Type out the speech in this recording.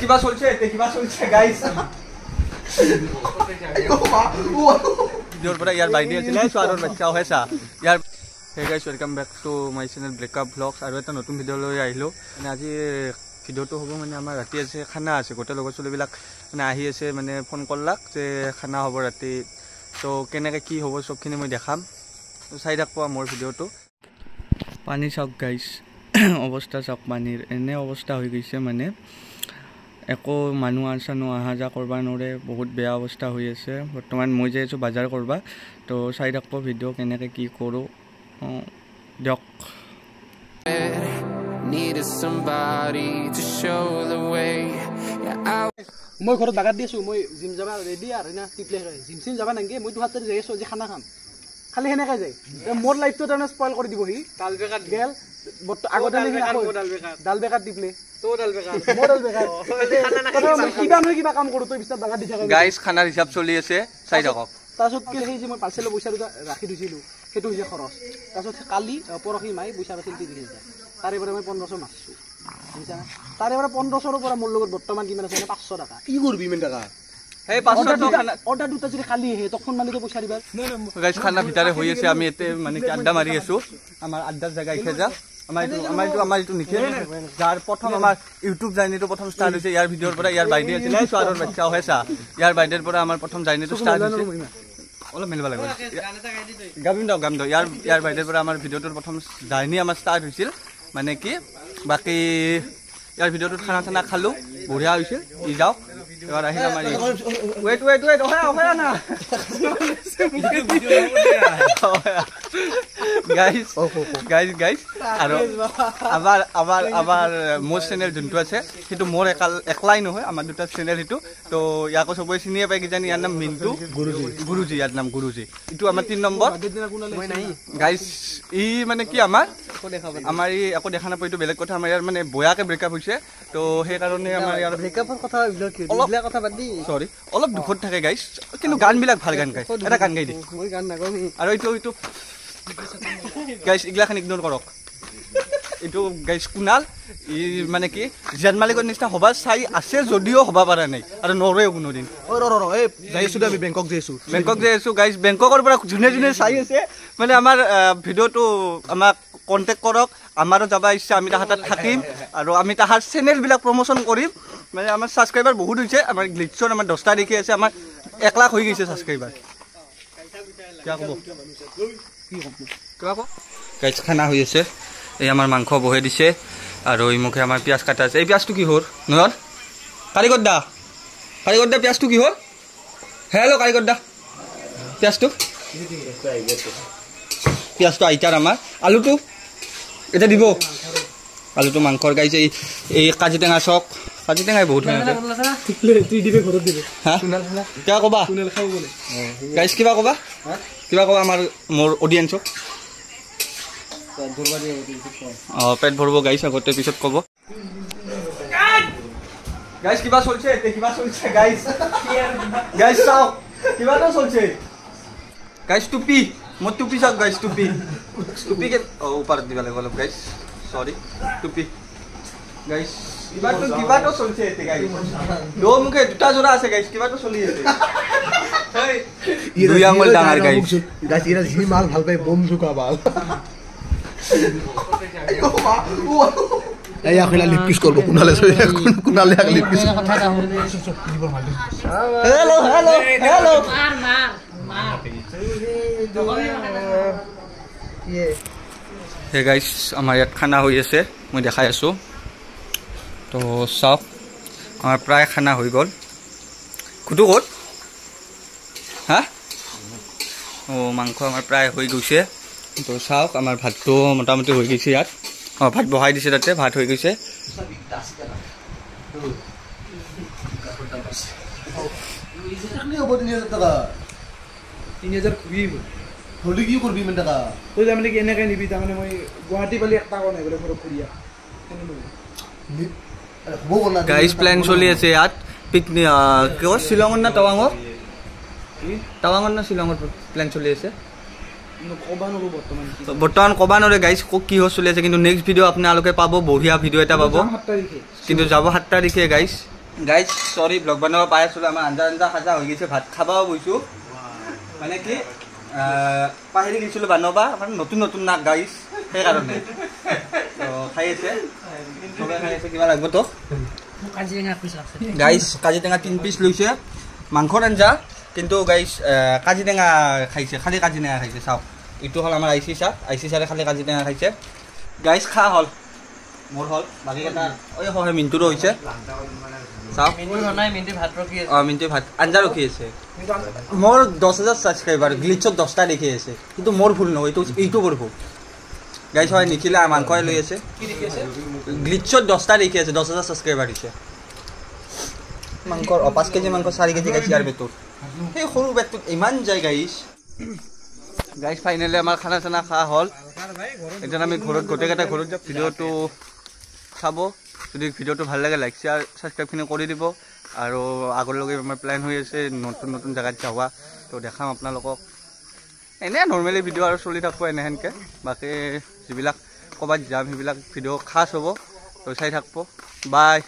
কিবা চলছে গাইস ভিডিওৰ পৰা ইয়াৰ বাইডি আছিলে ছোৱালীৰ বাচ্চা হৈছা ইয়াৰ hey guys welcome back to my channel breakup blogs আৰু এটা নতুন ভিডিও লৈ আহিলো মানে আজি ভিডিওটো হ'ব মানে আমাৰ ৰাতি আছে খানা আছে গোটে লগৰ চলিবিলাক মানে আহি আছে মানে ফোন কৰলাক যে খানা হ'ব ৰাতি তো কেনেকৈ কি হ'ব সবখিনি মই দেখাম তো চাই থাকবা মোৰ ভিডিওটো পানী চাওক গাইস অৱস্থা চাওক পানীৰ এনে অৱস্থা হৈ গৈছে মানে একো মানুহ আনচানো আহা যা কৰবা নৰে বহুত বেয়া অৱস্থা হৈ আছে বৰ্তমান মই যাই আছো বাজাৰ কৰবা তো চাই থাকব ভিডিও কেনেকৈ কি কৰো দিয়ক মই ঘৰত বাগাত দি আছো মই জিম যাবা ৰেডি আৰু না টিপলে জিম যাবা নাংগে মই দুহাত যাই আছো যে খানা খাম খালি হেনেকৈ যায় মোৰ লাইফটো তাৰমানে স্পইল কৰি দিব সি ডাল বেকাত গেল আগতে ডাল বেকাত টিপলে কিবা কাম কৰো তই বিস্তাৰ বাগাত দি থাকা গাইস খানাৰ হিচাপ চলি আছে চাই থাকক তাৰপিছত কি সেই যে মই পাৰ্চেলৰ পইচা দুটা ৰাখি দিছিলো সেইটো হৈছে খৰচ তাৰপিছত কালি পৰহি মাই পইচা আছিল 30,000 তাৰে পৰা মই 1500 মাৰছো বুজিছা তাৰে পৰা 1500ৰ পৰা মোৰ লগত বৰ্তমান কিমান আছে 500 টাকা কি কৰবি ইমান টাকা এই 500 টাকা অৰ্ডাৰ দুটা যদি খালি হে তখন মানে তো পইচা দিবা গাইস খানা ভিতৰে হৈ আছে আমি এতে মানে কি আড্ডা মাৰি আছো আমাৰ আড্ডাৰ জায়গা ইখে যা আমাৰ ইটো নিখে যাৰ প্ৰথম আমাৰ ইউটিউব জাৰ্নিটো প্ৰথম ষ্টাৰ্ট হৈছে ইয়াৰ ভিডিওৰ পৰা ইয়াৰ বাইডি আছিলে ছোৱালীৰ বাচ্চা হৈছা ইয়াৰ বাইডেৰ পৰা আমাৰ প্ৰথম জাৰ্নিটো ষ্টাৰ্ট হৈছে অলপ মিলবা লাগিব গাম দাও ইয়াৰ বাইডেৰ পৰা আমাৰ ভিডিওটোৰ প্ৰথম জাৰ্নি আমাৰ ষ্টাৰ্ট হৈছিল মানে কি বাকি ইয়াৰ ভিডিওটোত খানা চানা খালো বঢ়িয়া হৈছিল ই যাওক এবাৰ আহিল আমাৰ ওয়েট হয় না গাইস আৰু আমাৰ মোৰ চেনেল যোনটো আছে সেইটো মোৰ একলাই নহয় আমাৰ দুটা চেনেল সেইটো তো ইয়াকো সবে চিনিয়ে পাই কিজানি ইয়াৰ নাম মিন্টু গুৰুজি ইয়াৰ নাম গুৰুজি এইটো আমাৰ 3 নম্বৰ গাইস ই মানে কি আমাৰ ই একো দেখা নাপায় এইটো বেলেগ কথা আমাৰ ইয়াৰ মানে বয়াকে ব্ৰেকআপ হৈছে তো সেইকাৰণে আমাৰ ইয়াৰ ব্ৰেকআপৰ কথা কথা বাদ দি সৰি অলপ দুখত থাকে গাইস কিন্তু গানবিলাক ভাল গান গায় এটা গান গাই দি মই গান নাগাও আৰু এইটো গাইস ইগলাখান ইগনোৰ কৰক এইটো গাইস কুনাল ই মানে কি জিয়ান মালিকৰ নিচিনা হবা চাই আছে যদিও হবা পাৰা নাই আৰু নৰেও কোনোদিন এই যাইছো আমি বেংকক যাইছো গাইস বেংককৰ পৰা জুনে চাই আছে মানে আমাৰ ভিডিওটো আমাক কন্টেক্ট কৰক আমাৰো যাবা ইচ্ছা আমি তাহাঁত থাকিম আৰু আমি তাহাৰ চেনেলবিলাক প্ৰমোশন কৰিম মানে আমাৰ সাবস্ক্ৰাইবাৰ বহুত হৈছে আমাৰ গ্লিটছৰ আমাৰ 10টা দেখি আছে আমাৰ 1 লাখ হৈ গৈছে সাবস্ক্ৰাইবাৰ গাইস খানা হৈ আছে এই আমাৰ মাংস বহে দিছে আৰু এই মুখে আমাৰ পিয়াজ কাটা আছে এই পিয়াজটো কি হল নয়ন কাৰিকৰ দা পিয়াজটো কি হল হেল্ল' কাৰিকৰ দা পিয়াজটো আইতাৰ আমাৰ আলুটো এটা দিব আলুটো মাংসৰ গাইছে এই কাজি টেঙা চক কাজি টেঙাই বহুত কিবা কবা গাইছ কিবা কবা আমাৰ মোৰ অডিয়েন্সক পেট ভরব গাইস আগতে পিছত কব গাইস কিবা চলছে গাইস চাও কিবা তো চলছে গাইস টুপি মত টুপি চাও গাইস টুপি কে উপর দিবা লাগিব গাইস সরি টুপি গাইস কিবা তো চলছে এতে গাইস দো মুখে দুটা জোড়া আছে গাইস কিবা তো চলি আছে দুই আঙুল ডাঙৰ গাইস ইরা জি মাল ভাল পাই বম জুকা বাল এই আখলা লিপিস করব কুনালে লিপিস হেল্ল হে গাইস আমাৰ ইয়াত খানা হৈ আছে মই দেখাই আছো তো চাওক আমাৰ প্ৰায় খানা হৈ গ'ল কুটু ক'ত হা মাংস আমাৰ প্ৰায় হৈ গৈছে তো চাওক আমাৰ ভাতটো মোটামুটি হৈ গৈছে ইয়াত ভাত বহাই দিছে তাতে ভাত হৈ গৈছে গাইস প্ল্যান চলি আছে ইয়াত পিকনিক শ্বিলঙৰ না টাৱাঙৰ প্ল্যান চলি আছে বৰ্তমান কবা নৰে গাইস কি হৈ চলি আছে কিন্তু নেক্সট ভিডিও আপোনালোকে পাব বঢ়িয়া ভিডিও এটা পাব কিন্তু যাব 7 তাৰিখে গাইস গাইজ সৰি ব্লগ বনাব পাই আছিলোঁ আমাৰ আঞ্জা সাজা হৈ গৈছে ভাত খাবও গৈছোঁ মানে কি পাহৰি গৈছিলোঁ বনাবা মানে নতুন নাক গাইজ সেইকাৰণে খাই আছে চবে খাই আছে কিবা লাগিব তো গাইজ কাজিটেঙা 3 পিচ লৈছে মাংসৰ আঞ্জা কিন্তু গাইজ কাজিটেঙা খাইছে খালি কাজিটেঙা খাইছে চাওক এইটো হ'ল আমাৰ আইচি ছাৰে খালি কাজিটেঙা খাইছে গাইজ খা হ'ল মোৰ হ'ল বাকীকেইটা হয় মিণ্টুৰো হৈছে চাওক মিণ্টু ভাত আঞ্জা ৰখি আছে মোৰ 10,000 ছাবস্ক্ৰাইবাৰ গ্লিচত 10টা দেখি আছে কিন্তু মোৰ ভুল নহয় এইটো মোৰ ভুল গাইজ হয় নিখিলে মাংসই লৈ আছে গ্লিচত 10টা দেখি আছে 10,000 ছাবস্ক্ৰাইবাৰ দিছে মাংসৰ 5 কেজি মাংস 4 কেজি গাইছে ইয়াৰ বেটোত সেই সৰু বেটোত ইমান যায় গাইজ ফাইনেলি আমাৰ খানা চানা খোৱা হ'ল এতিয়া আমি ঘৰত গোটেইকেইটা ঘৰত যাম ভিডিঅ'টো চাব যদি ভিডিঅ'টো ভাল লাগে লাইক শ্বেয়াৰ ছাবস্ক্ৰাইবখিনি কৰি দিব আৰু আগলৈকে আমাৰ প্লেন হৈ আছে নতুন জেগাত যাৱা তো দেখাম আপোনালোকক এনে নৰ্মেলি ভিডিঅ' আৰু চলি থাকিব এনেহেনকৈ বাকী যিবিলাক ক'ৰবাত যাম সেইবিলাক ভিডিঅ' খাছ হ'ব তো চাই থাকিব বাই